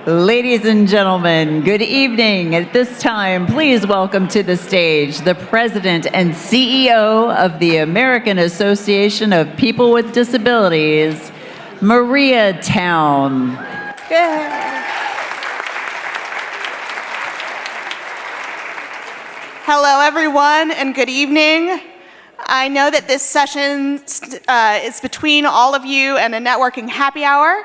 Ladies and gentlemen, good evening. At this time, please welcome to the stage the President and CEO of the American Association of People with Disabilities, Maria Town. Hello, everyone, and good evening. I know that this session is between all of you and a networking happy hour,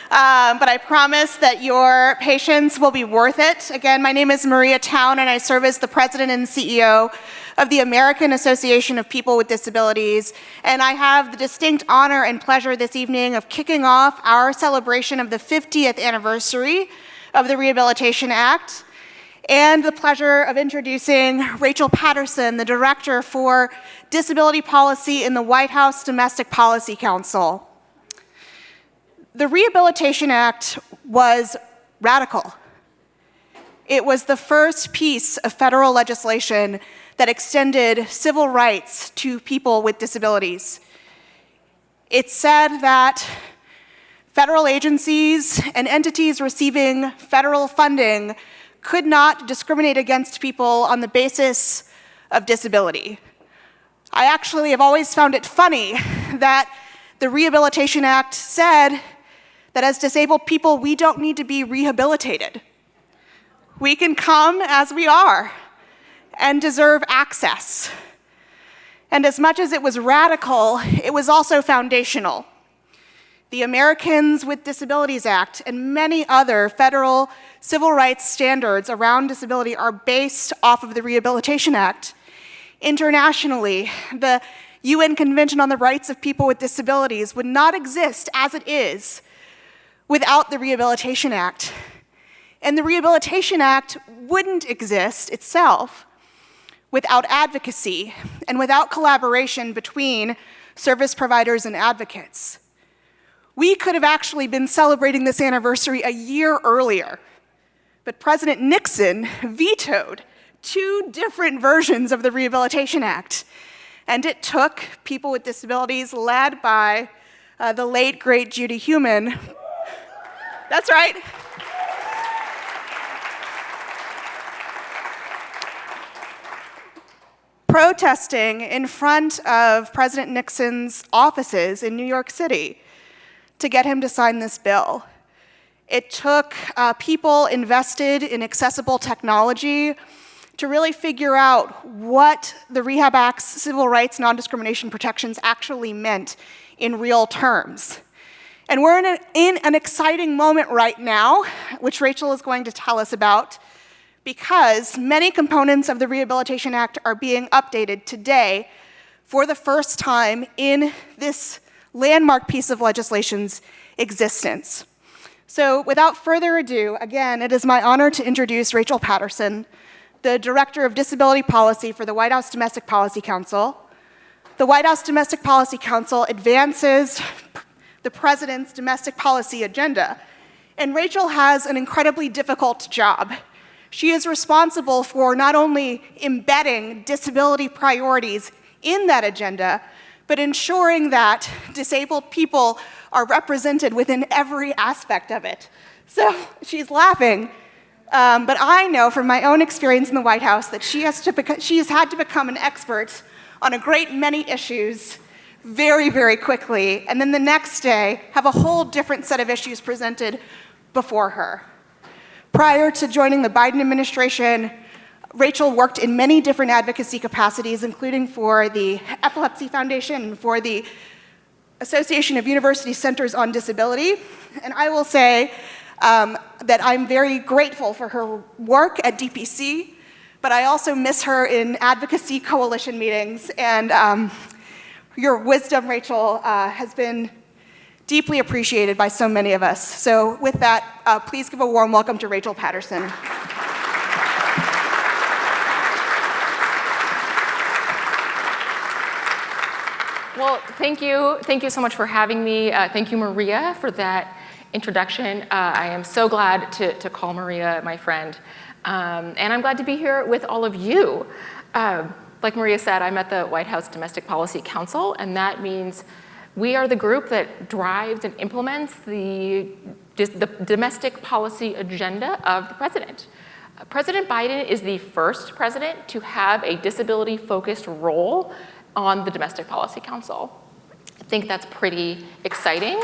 but I promise that your patience will be worth it. Again, my name is Maria Town, and I serve as the President and CEO of the American Association of People with Disabilities, and I have the distinct honor and pleasure this evening of kicking off our celebration of the 50th anniversary of the Rehabilitation Act, and the pleasure of introducing Rachel Patterson, the Director for Disability Policy in the White House Domestic Policy Council. The Rehabilitation Act was radical. It was the first piece of federal legislation that extended civil rights to people with disabilities. It said that federal agencies and entities receiving federal funding could not discriminate against people on the basis of disability. I actually have always found it funny that the Rehabilitation Act said that as disabled people, we don't need to be rehabilitated. We can come as we are and deserve access. And as much as it was radical, it was also foundational. The Americans with Disabilities Act and many other federal civil rights standards around disability are based off of the Rehabilitation Act. Internationally, the UN Convention on the Rights of People with Disabilities would not exist as it is without the Rehabilitation Act. And the Rehabilitation Act wouldn't exist itself without advocacy and without collaboration between service providers and advocates. We could have actually been celebrating this anniversary a year earlier, but President Nixon vetoed 2 different versions of the Rehabilitation Act, and it took people with disabilities led by the late, great Judy Heumann. That's right. Protesting in front of President Nixon's offices in New York City to get him to sign this bill. It took people invested in accessible technology to really figure out what the Rehab Act's civil rights non-discrimination protections actually meant in real terms. And we're in an exciting moment right now, which Rachel is going to tell us about, because many components of the Rehabilitation Act are being updated today for the first time in this landmark piece of legislation's existence. So without further ado, again, it is my honor to introduce Rachel Patterson, the Director of Disability Policy for the White House Domestic Policy Council. The White House Domestic Policy Council advances the President's domestic policy agenda, and Rachel has an incredibly difficult job. She is responsible for not only embedding disability priorities in that agenda, but ensuring that disabled people are represented within every aspect of it. So she's laughing, but I know from my own experience in the White House that she has had to become an expert on a great many issues very, very quickly, and then the next day have a whole different set of issues presented before her. Prior to joining the Biden administration, Rachel worked in many different advocacy capacities, including for the Epilepsy Foundation and for the Association of University Centers on Disability. And I will say that I'm very grateful for her work at DPC, but I also miss her in advocacy coalition meetings. And your wisdom, Rachel, has been deeply appreciated by so many of us. So with that, please give a warm welcome to Rachel Patterson. Well, thank you. Thank you so much for having me. Thank you, Maria, for that introduction. I am so glad to call Maria my friend. And I'm glad to be here with all of you. Like Maria said, I'm at the White House Domestic Policy Council, and that means we are the group that drives and implements the the domestic policy agenda of the president. President Biden is the first president to have a disability-focused role on the Domestic Policy Council. I think that's pretty exciting.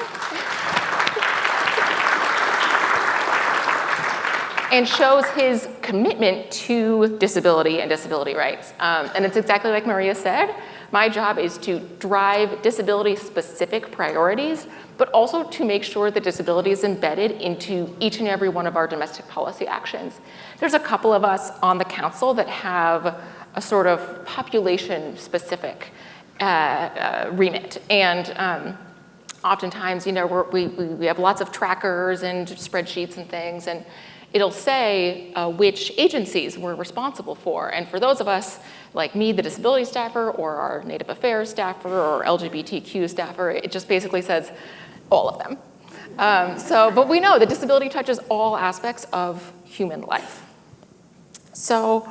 And shows his commitment to disability and disability rights. And it's exactly like Maria said. My job is to drive disability-specific priorities, but also to make sure that disability is embedded into each and every one of our domestic policy actions. There's a couple of us on the council that have a sort of population-specific remit. And oftentimes, you know, we have lots of trackers and spreadsheets and things, and it'll say which agencies we're responsible for. And for those of us, like me, the disability staffer, or our Native Affairs staffer, or LGBTQ staffer, it just basically says all of them. But we know that disability touches all aspects of human life. So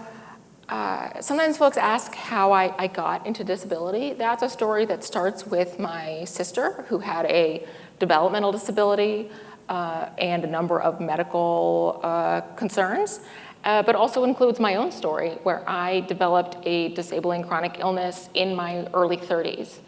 sometimes folks ask how I got into disability. That's a story that starts with my sister, who had a developmental disability and a number of medical concerns, but also includes my own story, where I developed a disabling chronic illness in my early 30s.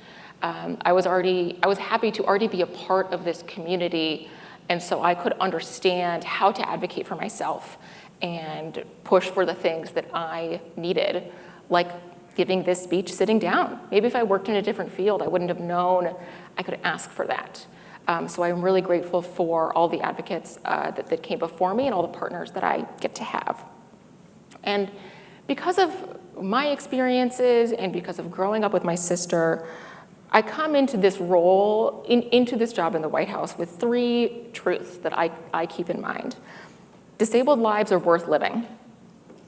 I was happy to already be a part of this community, and so I could understand how to advocate for myself and push for the things that I needed, like giving this speech sitting down. Maybe if I worked in a different field, I wouldn't have known I could ask for that. So I'm really grateful for all the advocates that came before me and all the partners that I get to have. And because of my experiences and because of growing up with my sister, I come into this role, into this job in the White House with 3 truths that I keep in mind. Disabled lives are worth living.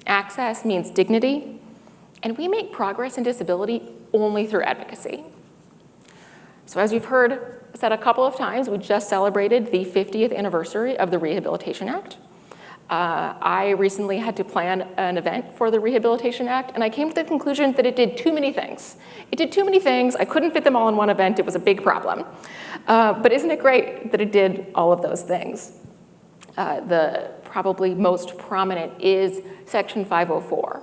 Access means dignity, and we make progress in disability only through advocacy. So as you've heard said a couple of times, we just celebrated the 50th anniversary of the Rehabilitation Act. I recently had to plan an event for the Rehabilitation Act, and I came to the conclusion that it did too many things. It did too many things. I couldn't fit them all in one event. It was a big problem. But isn't it great that it did all of those things? The probably most prominent is Section 504,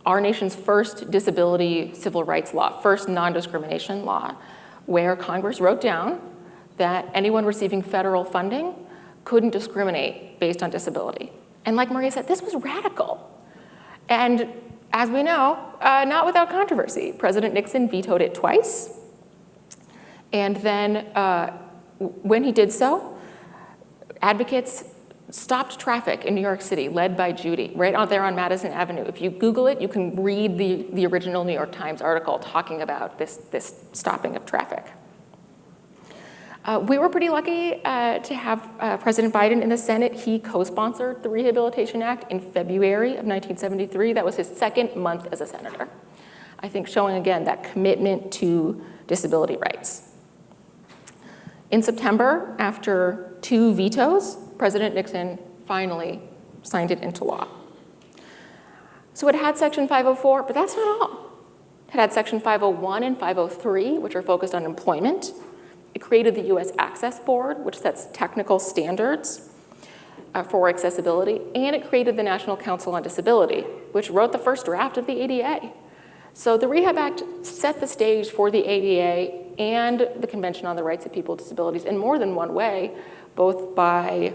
our nation's first disability civil rights law, first non-discrimination law, where Congress wrote down that anyone receiving federal funding couldn't discriminate based on disability. And like Maria said, this was radical. And as we know, not without controversy. President Nixon vetoed it twice. And then when he did so, advocates stopped traffic in New York City, led by Judy, right out there on Madison Avenue. If you Google it, you can read the original New York Times article talking about this stopping of traffic. We were pretty lucky to have President Biden in the Senate. He co-sponsored the Rehabilitation Act in February of 1973. That was his 2nd month as a senator. I think showing again that commitment to disability rights. In September, after 2 vetoes, President Nixon finally signed it into law. So it had Section 504, but that's not all. It had Section 501 and 503, which are focused on employment. It created the U.S. Access Board, which sets technical standards for accessibility, and it created the National Council on Disability, which wrote the first draft of the ADA. So the Rehab Act set the stage for the ADA and the Convention on the Rights of People with Disabilities in more than one way, both by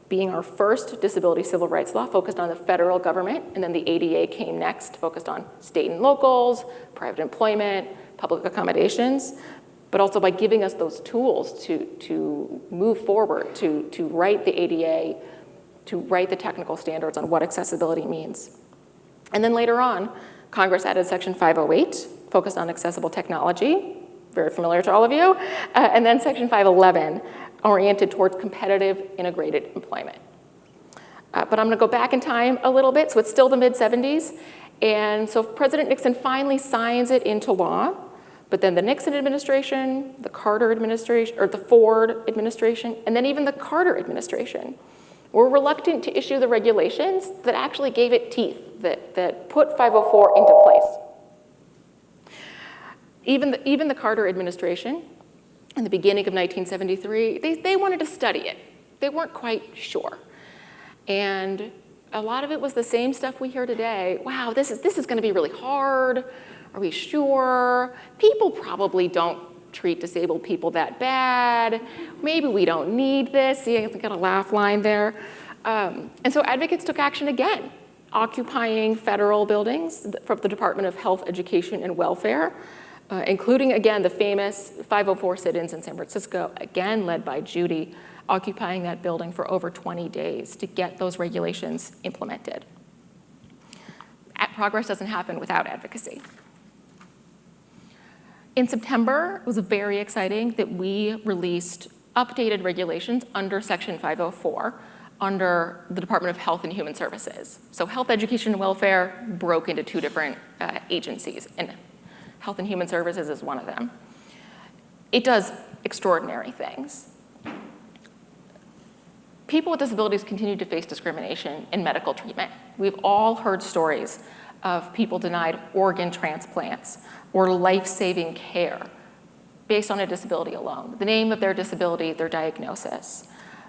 being our first disability civil rights law focused on the federal government, and then the ADA came next, focused on state and locals, private employment, public accommodations, but also by giving us those tools to move forward, to write the ADA, to write the technical standards on what accessibility means. And then later on, Congress added Section 508, focused on accessible technology, very familiar to all of you, and then Section 511, oriented towards competitive integrated employment. But I'm gonna go back in time a little bit, so it's still the mid-70s, and so President Nixon finally signs it into law, but then the Nixon administration, the Carter administration, or the Ford administration, and then even the Carter administration were reluctant to issue the regulations that actually gave it teeth, that put 504 into place. Even the Carter administration, in the beginning of 1973, they wanted to study it. they weren't quite sure. And a lot of it was the same stuff we hear today. Wow, this is going to be really hard. Are we sure? People probably don't treat disabled people that bad. Maybe we don't need this. See, I got a laugh line there. And so advocates took action again, occupying federal buildings from the Department of Health, Education, and Welfare, including, again, the famous 504 sit-ins in San Francisco, again led by Judy, occupying that building for over 20 days to get those regulations implemented. Progress doesn't happen without advocacy. In September, it was very exciting that we released updated regulations under Section 504 under the Department of Health and Human Services. So Health, Education, and Welfare broke into two different agencies, and Health and Human Services is one of them. It does extraordinary things. People with disabilities continue to face discrimination in medical treatment. We've all heard stories of people denied organ transplants or life-saving care based on a disability alone. The name of their disability, their diagnosis.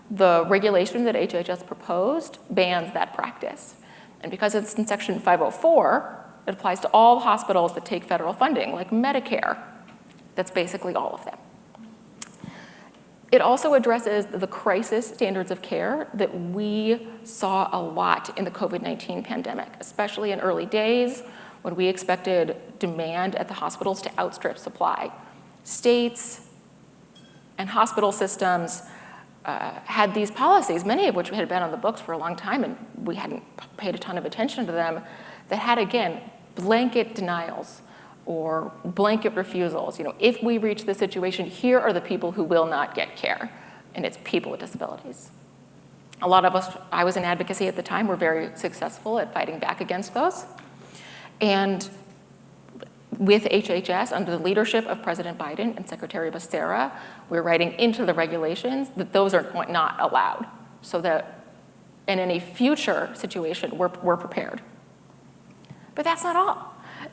The regulation that HHS proposed bans that practice. And because it's in Section 504, it applies to all hospitals that take federal funding, like Medicare. That's basically all of them. It also addresses the crisis standards of care that we saw a lot in the COVID-19 pandemic, especially in early days when we expected demand at the hospitals to outstrip supply. States and hospital systems had these policies, many of which had been on the books for a long time, and we hadn't paid a ton of attention to them, that had, again, blanket denials or blanket refusals. You know, if we reach this situation, here are the people who will not get care, and it's people with disabilities. A lot of us, I was in advocacy at the time, were very successful at fighting back against those. And with HHS, under the leadership of President Biden and Secretary Becerra, we're writing into the regulations that those are not allowed, so that in any future situation, we're prepared. But that's not all.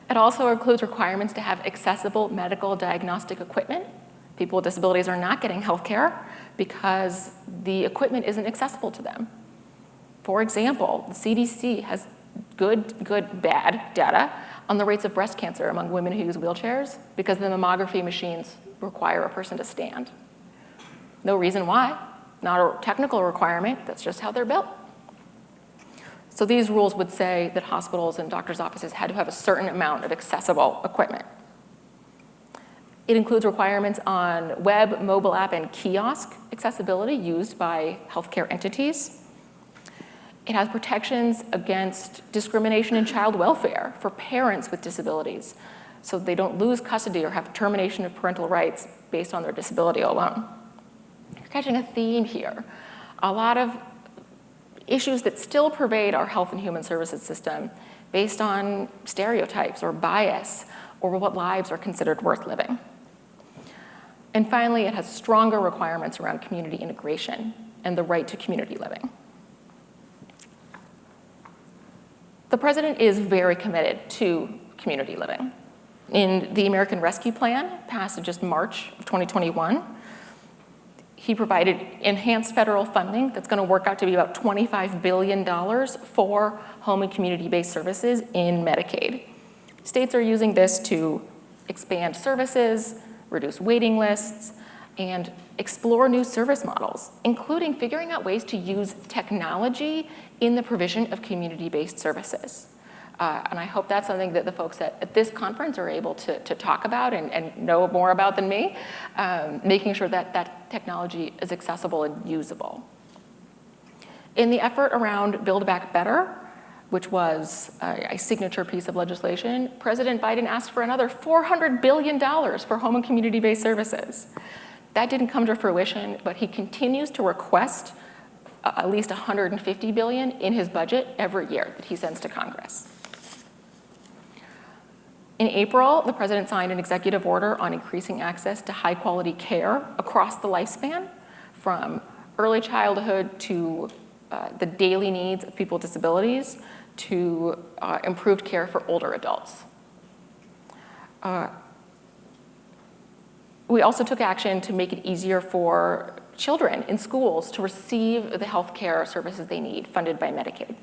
It also includes requirements to have accessible medical diagnostic equipment. People with disabilities are not getting health care because the equipment isn't accessible to them. For example, the CDC has good, bad data on the rates of breast cancer among women who use wheelchairs because the mammography machines require a person to stand. No reason why, not a technical requirement, that's just how they're built. So these rules would say that hospitals and doctors' offices had to have a certain amount of accessible equipment. It includes requirements on web, mobile app, and kiosk accessibility used by healthcare entities. It has protections against discrimination in child welfare for parents with disabilities, so they don't lose custody or have termination of parental rights based on their disability alone. You're catching a theme here. A lot of issues that still pervade our health and human services system based on stereotypes or bias or what lives are considered worth living. And finally, it has stronger requirements around community integration and the right to community living. The president is very committed to community living. In the American Rescue Plan, passed in just March of 2021, he provided enhanced federal funding that's going to work out to be about $25 billion for home and community-based services in Medicaid. States are using this to expand services, reduce waiting lists, and explore new service models, including figuring out ways to use technology in the provision of community-based services. And I hope that's something that the folks at this conference are able to talk about and know more about than me, making sure that that technology is accessible and usable. In the effort around Build Back Better, which was a signature piece of legislation, President Biden asked for another $400 billion for home and community-based services. That didn't come to fruition, but he continues to request at least $150 billion in his budget every year that he sends to Congress. In April, the president signed an executive order on increasing access to high-quality care across the lifespan, from early childhood to the daily needs of people with disabilities to improved care for older adults. We also took action to make it easier for children in schools to receive the health care services they need, funded by Medicaid.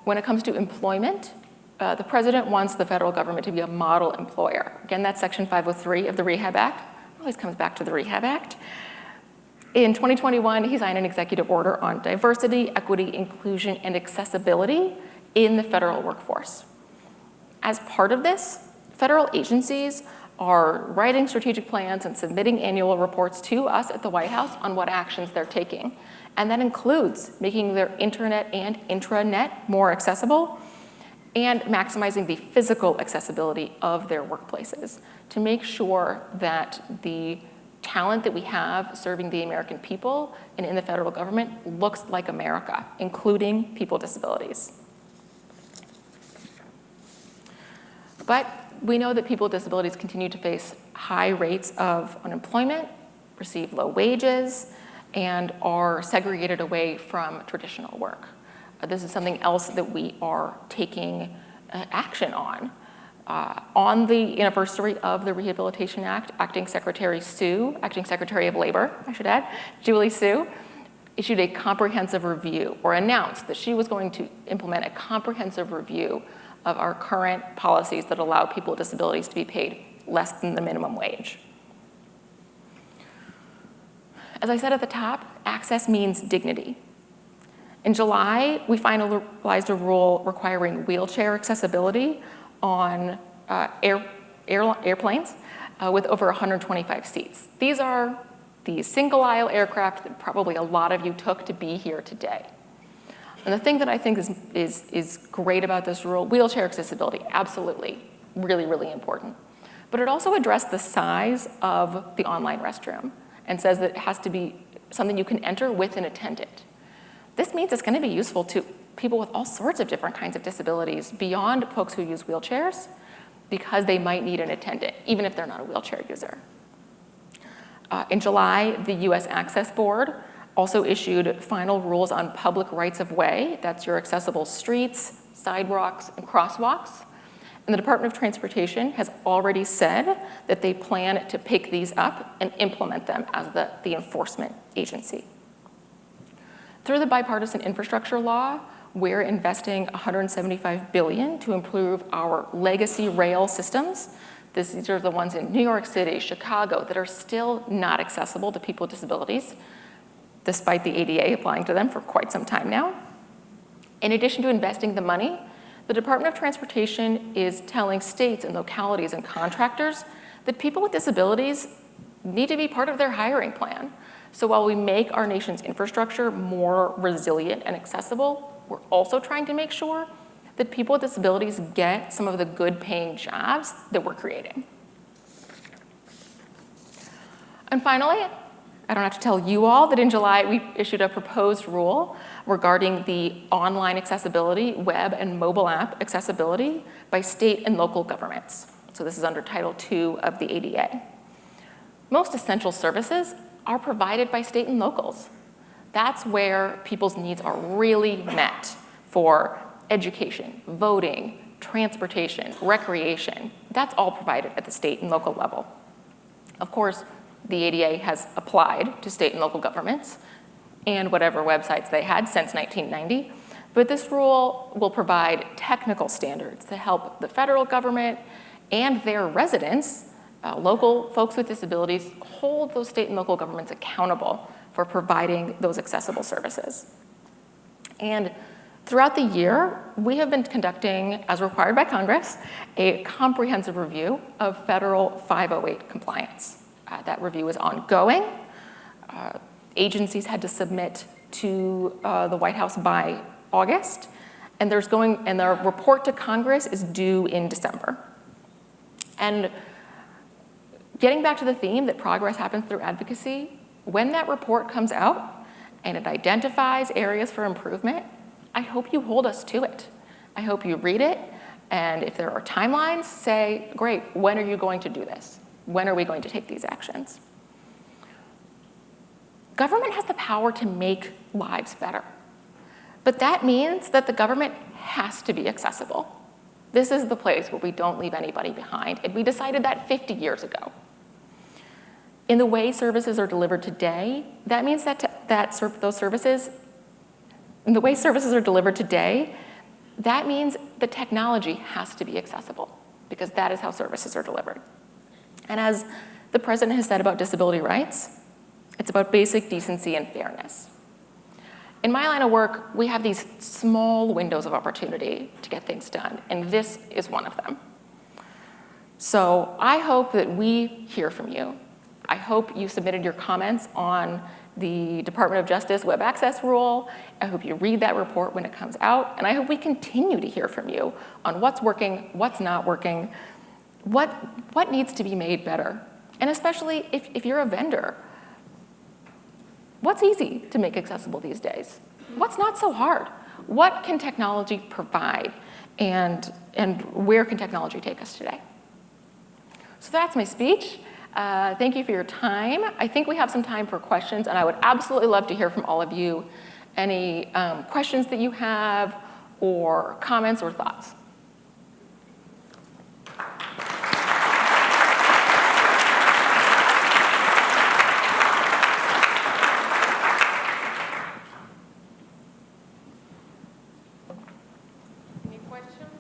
When it comes to employment, the president wants the federal government to be a model employer. Again, that's Section 503 of the Rehab Act. Always comes back to the Rehab Act. In 2021, he signed an executive order on diversity, equity, inclusion, and accessibility in the federal workforce. As part of this, federal agencies are writing strategic plans and submitting annual reports to us at the White House on what actions they're taking. And that includes making their internet and intranet more accessible and maximizing the physical accessibility of their workplaces to make sure that the talent that we have serving the American people and in the federal government looks like America, including people with disabilities. But we know that people with disabilities continue to face high rates of unemployment, receive low wages, and are segregated away from traditional work. This is something else that we are taking action on. On the anniversary of the Rehabilitation Act, Acting Secretary of Labor, I should add, Julie Su, issued a comprehensive review, or announced that she was going to implement a comprehensive review of our current policies that allow people with disabilities to be paid less than the minimum wage. As I said at the top, access means dignity. In July, we finalized a rule requiring wheelchair accessibility on airplanes with over 125 seats. These are the single-aisle aircraft that probably a lot of you took to be here today. And the thing that I think is great about this rule, wheelchair accessibility, absolutely, really, really important. But it also addressed the size of the online restroom and says that it has to be something you can enter with an attendant. This means it's going to be useful to people with all sorts of different kinds of disabilities beyond folks who use wheelchairs because they might need an attendant, even if they're not a wheelchair user. In July, the US Access Board also issued final rules on public rights of way. That's your accessible streets, sidewalks, and crosswalks. And the Department of Transportation has already said that they plan to pick these up and implement them as the enforcement agency. Through the bipartisan infrastructure law, we're investing $175 billion to improve our legacy rail systems. These are the ones in New York City, Chicago, that are still not accessible to people with disabilities, despite the ADA applying to them for quite some time now. In addition to investing the money, the Department of Transportation is telling states and localities and contractors that people with disabilities need to be part of their hiring plan. So while we make our nation's infrastructure more resilient and accessible, we're also trying to make sure that people with disabilities get some of the good paying jobs that we're creating. And finally, I don't have to tell you all that in July we issued a proposed rule regarding the online accessibility, web and mobile app accessibility by state and local governments. So this is under Title II of the ADA. Most essential services are provided by state and locals. That's where people's needs are really met for education, voting, transportation, recreation. That's all provided at the state and local level. Of course, the ADA has applied to state and local governments and whatever websites they had since 1990, but this rule will provide technical standards to help the federal government and their residents, local folks with disabilities, hold those state and local governments accountable for providing those accessible services. And throughout the year, we have been conducting, as required by Congress, a comprehensive review of federal 508 compliance. That review is ongoing. Agencies had to submit to the White House by August, and their report to Congress is due in December. And getting back to the theme that progress happens through advocacy, when that report comes out and it identifies areas for improvement, I hope you hold us to it. I hope you read it, and if there are timelines, say, great, when are you going to do this? When are we going to take these actions? Government has the power to make lives better, but that means that the government has to be accessible. This is the place where we don't leave anybody behind, and we decided that 50 years ago. In the way services are delivered today, that means those services, in the way services are delivered today, that means the technology has to be accessible, because that is how services are delivered. And as the president has said about disability rights, it's about basic decency and fairness. In my line of work, we have these small windows of opportunity to get things done, and this is one of them. So I hope that we hear from you. I hope you submitted your comments on the Department of Justice Web Access Rule. I hope you read that report when it comes out, and I hope we continue to hear from you on what's working, what's not working, what needs to be made better. And especially if you're a vendor, what's easy to make accessible these days? What's not so hard? What can technology provide, and where can technology take us today? So that's my speech. Thank you for your time. I think we have some time for questions, and I would absolutely love to hear from all of you. Any questions that you have, or comments or thoughts? Any questions?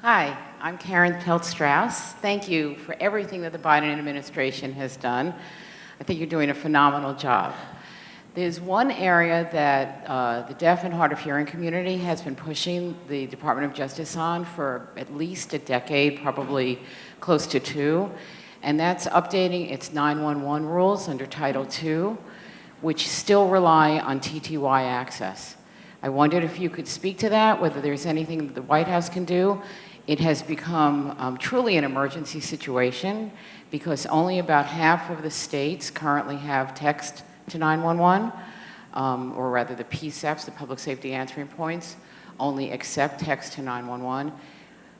Hi, I'm Karen Pelt-Strauss. Thank you for everything that the Biden administration has done. I think you're doing a phenomenal job. There's one area that the deaf and hard of hearing community has been pushing the Department of Justice on for at least a decade, probably close to 2, and that's updating its 911 rules under Title II, which still rely on TTY access. I wondered if you could speak to that, whether there's anything that the White House can do. It has become truly an emergency situation, because only about half of the states currently have text to 911, or rather the PSAPs, the Public Safety Answering Points, only accept text to 911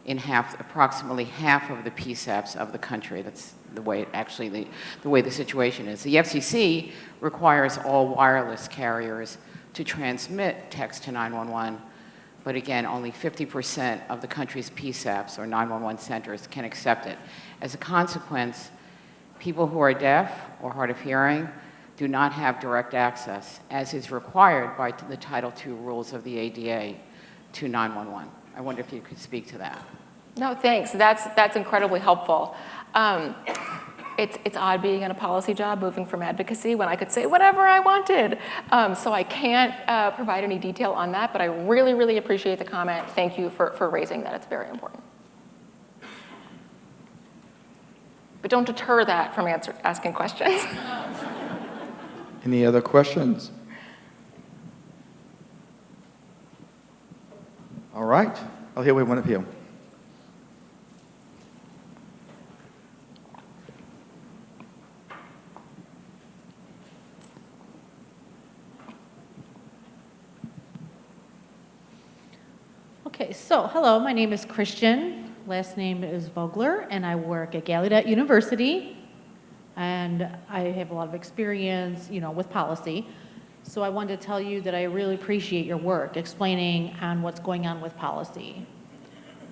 in approximately half of the PSAPs of the country. That's the way the way the situation is. The FCC requires all wireless carriers to transmit text to 911, but again, only 50% of the country's PSAPs, or 911 centers, can accept it. As a consequence, people who are deaf or hard of hearing do not have direct access, as is required by the Title II rules of the ADA, to 911. I wonder if you could speak to that. No, thanks. That's incredibly helpful. It's odd being in a policy job, moving from advocacy, when I could say whatever I wanted. So I can't provide any detail on that, but I really, really appreciate the comment. Thank you for raising that. It's very important. But don't deter that from asking questions. Any other questions? All right. Oh, here we have one up here. Okay, so hello, my name is Christian. Last name is Vogler, and I work at Gallaudet University. And I have a lot of experience, with policy. So I wanted to tell you that I really appreciate your work explaining on what's going on with policy.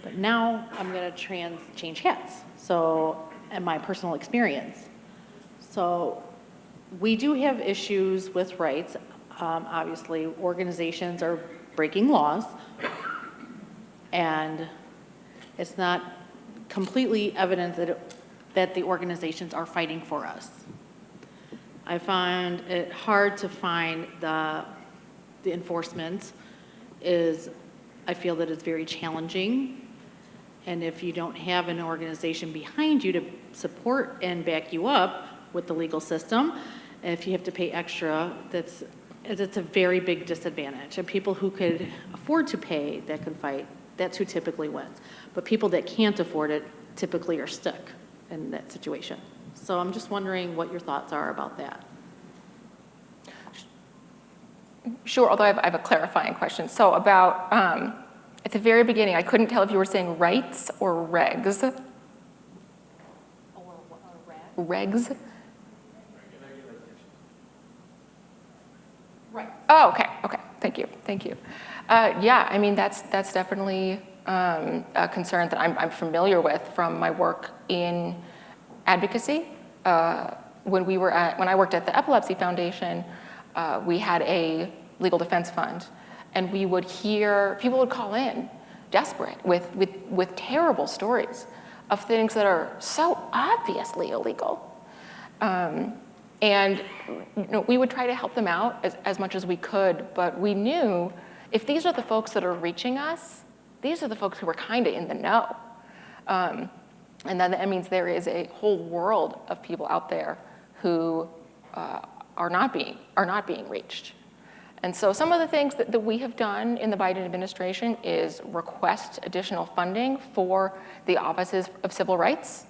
But now I'm going to change hats. So, and my personal experience. So we do have issues with rights. Obviously, organizations are breaking laws. And it's not completely evident that the organizations are fighting for us. I find it hard to find the enforcement I feel that it's very challenging. And if you don't have an organization behind you to support and back you up with the legal system, if you have to pay extra, it's a very big disadvantage. And people who could afford to pay that can fight, that's who typically wins. But people that can't afford it typically are stuck in that situation. So I'm just wondering what your thoughts are about that. Sure, although I have a clarifying question. So about, at the very beginning, I couldn't tell if you were saying rights or regs. Or regs? Right. Oh, okay, thank you. Yeah, I mean, that's definitely concern that I'm familiar with from my work in advocacy. When I worked at the Epilepsy Foundation, we had a legal defense fund, and we would hear people would call in desperate with terrible stories of things that are so obviously illegal. And we would try to help them out as much as we could, but we knew if these are the folks that are reaching us, these are the folks who are kind of in the know. And then that means there is a whole world of people out there who are not being reached. And so some of the things that we have done in the Biden administration is request additional funding for the offices of civil rights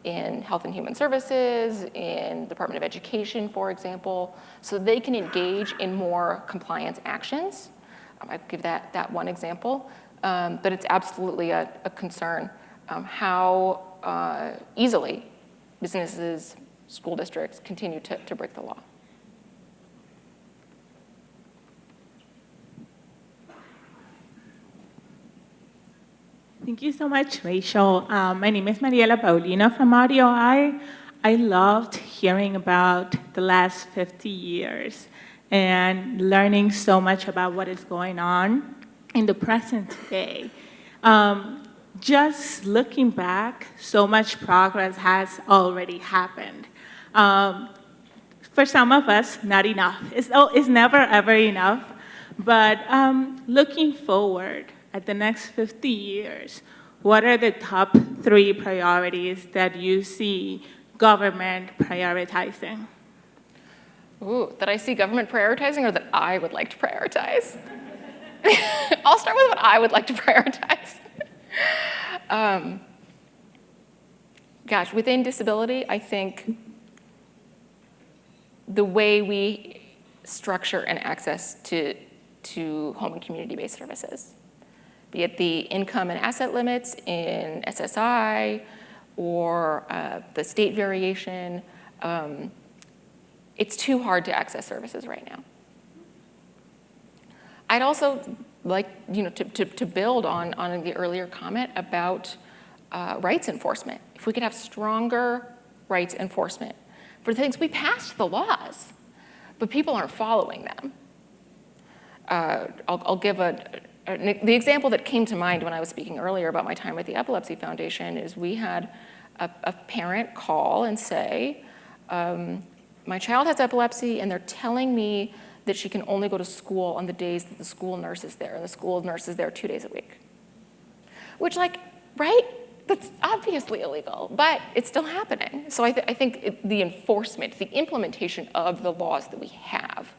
in Health and Human Services, in the Department of Education, for example, so they can engage in more compliance actions. I'd give that one example, but it's absolutely a concern how easily businesses, school districts continue to break the law. Thank you so much, Rachel. My name is Mariela Paulino from RDOI. I loved hearing about the last 50 years and learning so much about what is going on in the present day. Just looking back, so much progress has already happened. For some of us, not enough. It's never, ever enough. But looking forward, at the next 50 years, what are the top 3 priorities that you see government prioritizing? Ooh, that I see government prioritizing or that I would like to prioritize? I'll start with what I would like to prioritize. Gosh, within disability, I think the way we structure and access to home and community-based services, be it the income and asset limits in SSI or the state variation, it's too hard to access services right now. I'd also like to build on the earlier comment about rights enforcement. If we could have stronger rights enforcement for the things we passed the laws, but people aren't following them. I'll give the example that came to mind when I was speaking earlier about my time at the Epilepsy Foundation is we had a parent call and say, my child has epilepsy and they're telling me that she can only go to school on the days that the school nurse is there, and the school nurse is there 2 days a week. Which, right? That's obviously illegal, but it's still happening. So I think the enforcement, the implementation of the laws that we have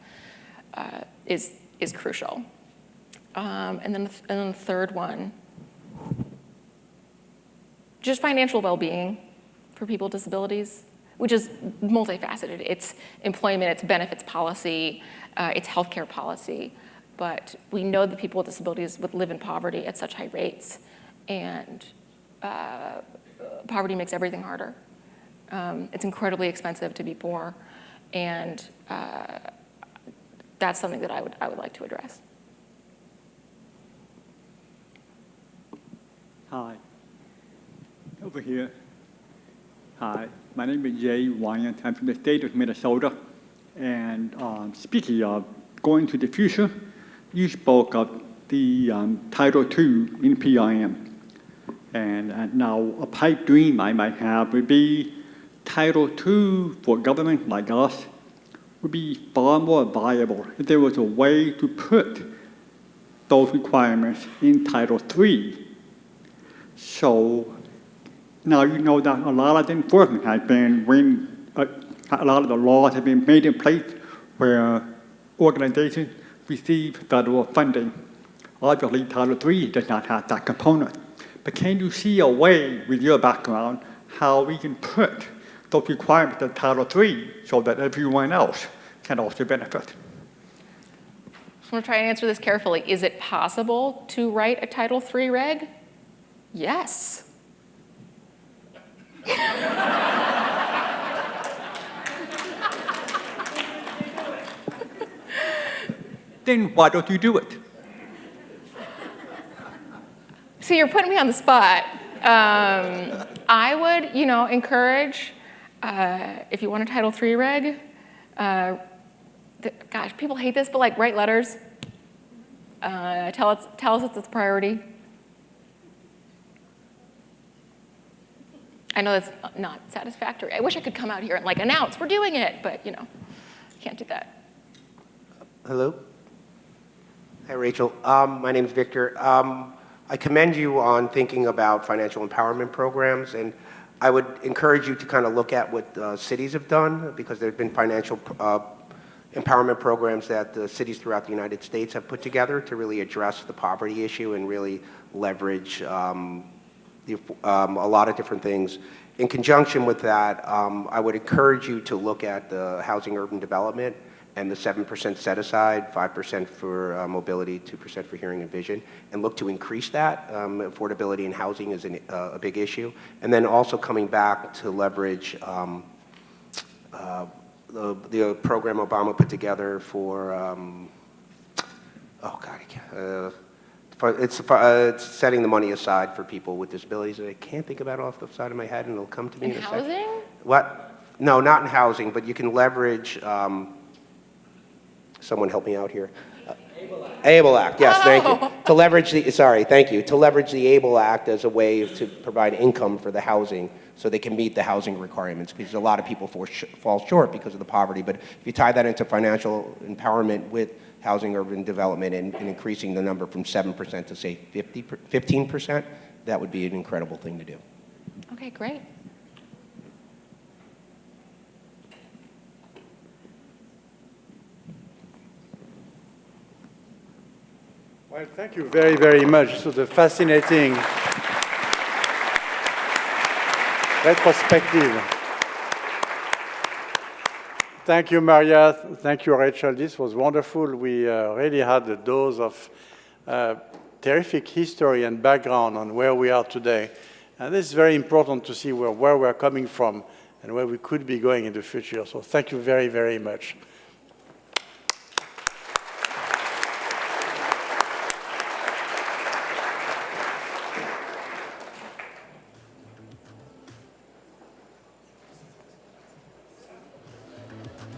is crucial. And then the third one, just financial well-being for people with disabilities, which is multifaceted. It's employment, it's benefits policy, it's healthcare policy. But we know that people with disabilities would live in poverty at such high rates, and poverty makes everything harder. It's incredibly expensive to be poor, and that's something that I would like to address. Hi. Over here. Hi. My name is Jay Wyant. I'm from the state of Minnesota. And speaking of going to the future, you spoke of the Title II in PRM. And now a pipe dream I might have would be Title II for government like us would be far more viable if there was a way to put those requirements in Title III. So now you know that a lot of the enforcement has been when a lot of the laws have been made in place where organizations receive federal funding. Obviously, Title III does not have that component. But can you see a way, with your background, how we can put those requirements in Title III so that everyone else can also benefit? I'm going to try and answer this carefully. Is it possible to write a Title III reg? Yes. Then why don't you do it? So you're putting me on the spot. I would, encourage, if you want a Title III reg, gosh, people hate this, but like write letters. Tell us it's a priority. I know that's not satisfactory. I wish I could come out here and like announce we're doing it, but can't do that. Hello. Hi, Rachel. My name is Victor. I commend you on thinking about financial empowerment programs, and I would encourage you to kind of look at what cities have done, because there have been financial empowerment programs that the cities throughout the United States have put together to really address the poverty issue and really leverage a lot of different things. In conjunction with that, I would encourage you to look at the housing urban development and the 7% set aside, 5% for mobility, 2% for hearing and vision, and look to increase that. Affordability in housing is a big issue. And then also coming back to leverage the program Obama put together for, it's setting the money aside for people with disabilities. I can't think about it off the side of my head, and it'll come to me in a second. Housing? What? No, not in housing, but you can leverage, someone help me out here. ABLE Act, yes, thank you. To leverage to leverage the ABLE Act as a way to provide income for the housing so they can meet the housing requirements, because a lot of people fall short because of the poverty. But if you tie that into financial empowerment with housing urban development and increasing the number from 7% to say 15%, that would be an incredible thing to do. Okay, great. Well, thank you very, very much. So the fascinating retrospective. Thank you, Maria. Thank you, Rachel. This was wonderful. We really had a dose of terrific history and background on where we are today. And this is very important to see where we're coming from and where we could be going in the future. So thank you very, very much.